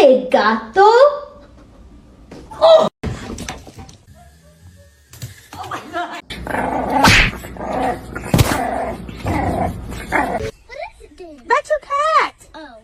el gato? ¡Oh! Oh my God. What is it doing? That's your cat. Oh.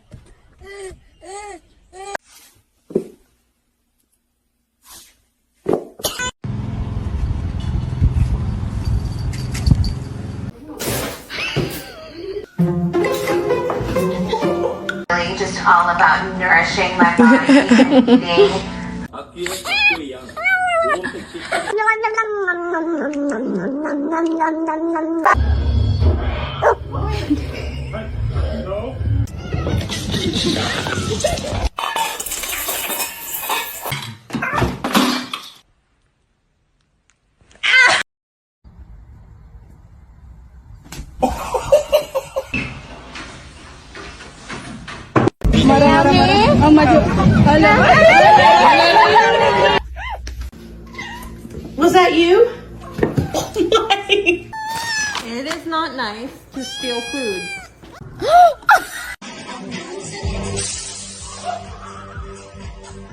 Just all about nourishing my body and eating. Was that you? It is not nice to steal food.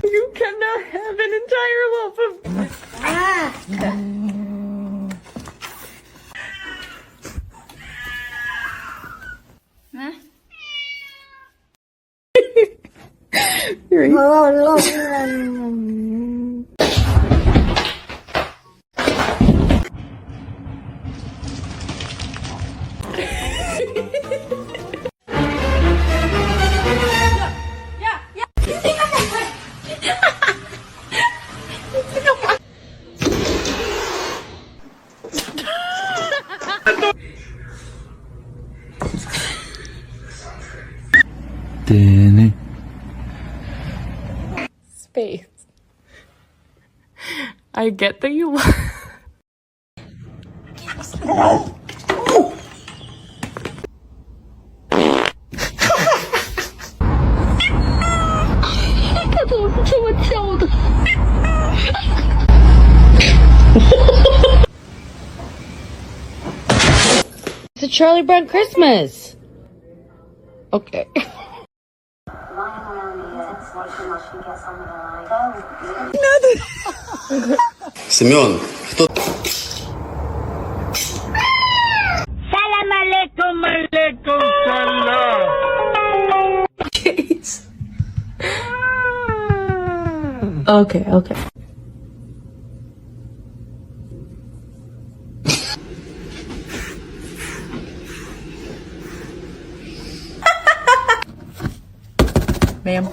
You cannot have an entire loaf of... Space. I get that you It's a Charlie Brown Christmas. Okay. Семен, кто... Salam alaikum, alaikum salam. Okay, okay. Ma'am.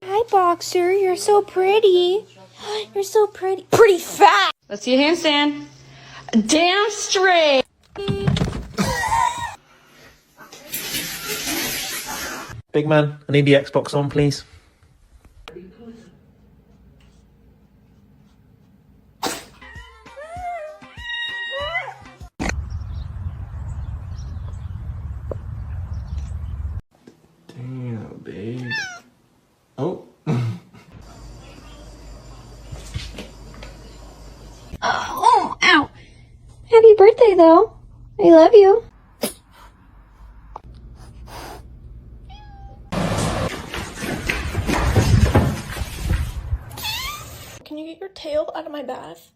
Hi, Boxer. You're so pretty. You're so pretty. Pretty fat. Let's see a handstand. Damn straight. Big man, I need the Xbox on, please. Damn, babe. Oh. Oh, ow. Happy birthday, though. I love you. Can you get your tail out of my bath?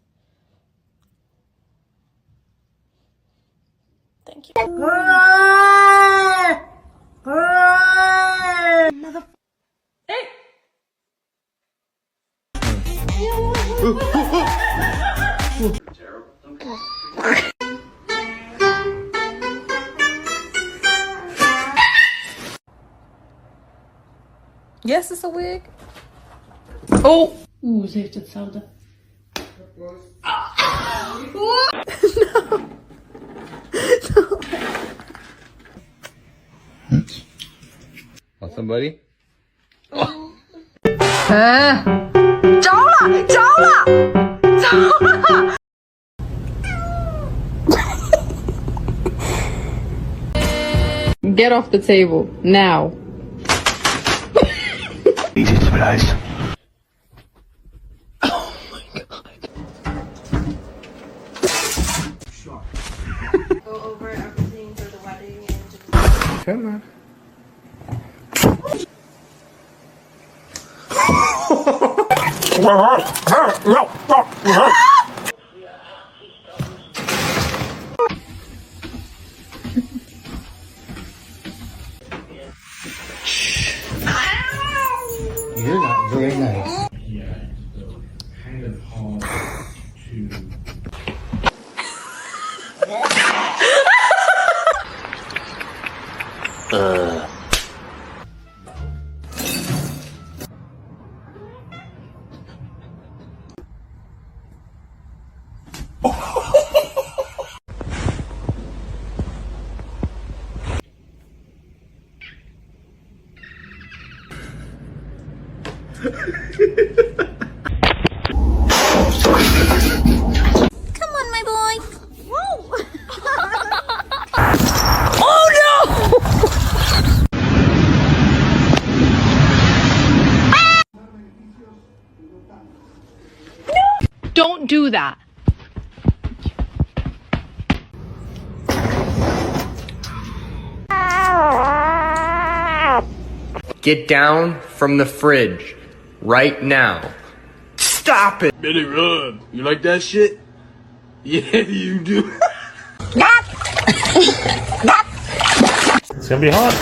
Thank you. Mother... Hey! Yes, it's a wig. Oh! Oeh, ze heeft hetzelfde. Want somebody? 着了，着了，着了。Get off the table, now. Come on. You're not very nice. Come on, my boy. Whoa. Don't do that. Get down from the fridge right now. Stop it! Billy Run, you like that shit? Yeah, you do. It's gonna be hot.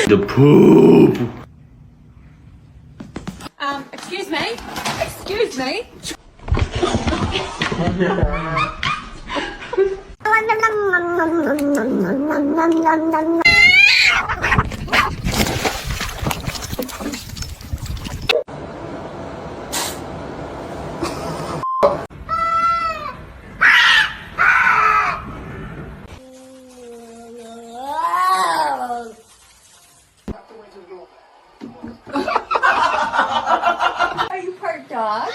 The poop. Excuse me? Excuse me? Are you part dog?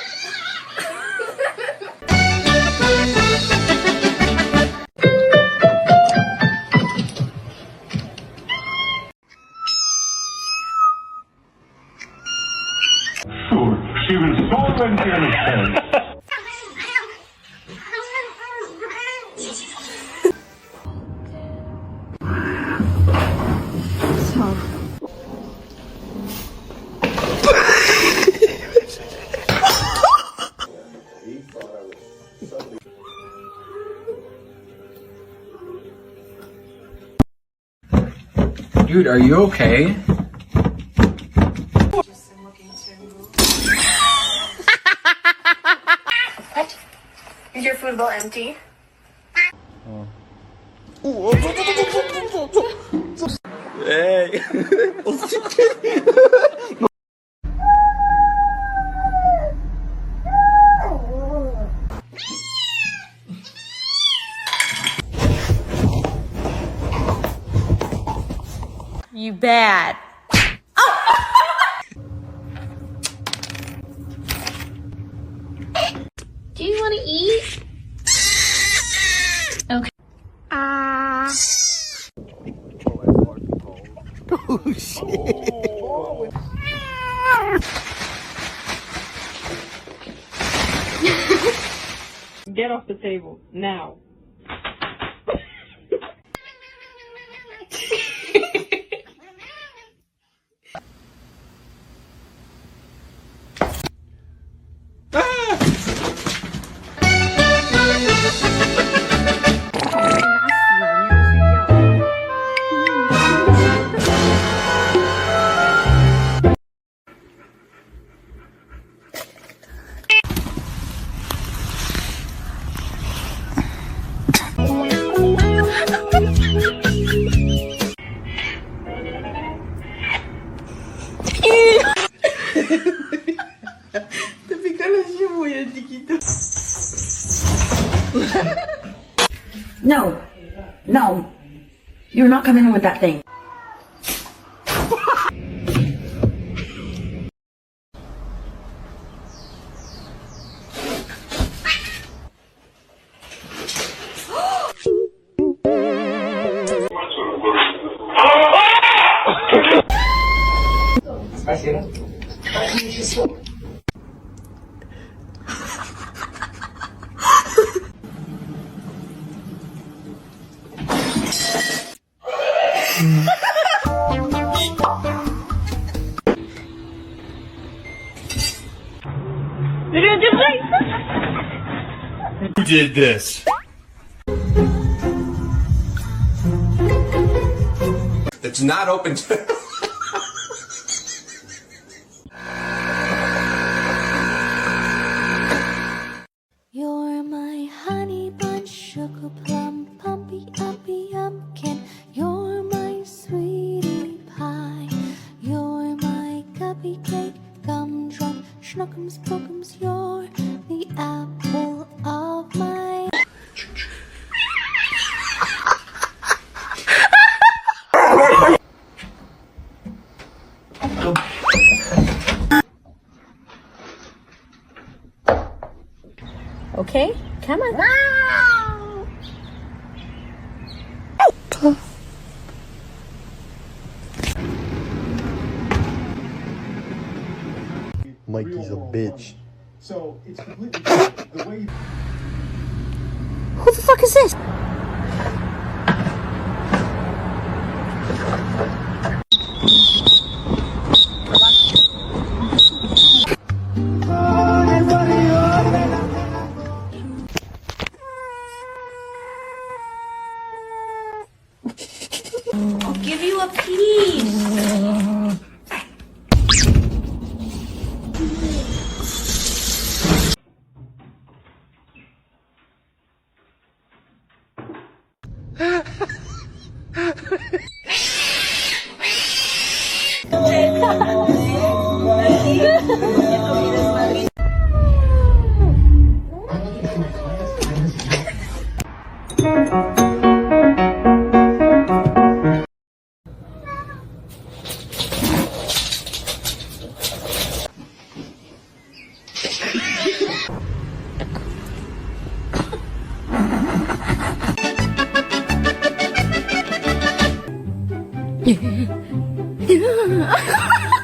She was so innocent. Dude, are you okay? Is your food bowl empty? Hey. You bad. Do you want to eat? Okay. Oh, shit. Get off the table, now. You're not coming in with that thing. Who did this? It's not open to. You're my honey bun, sugar plum, pumpy, uppy, pumpkin. You're my sweetie pie. You're my cupcake, gumdrop, schnookums, bookums. You're the apple of my. Okay, come on. Mikey's a bitch. Who the fuck is this? I'll give you a piece.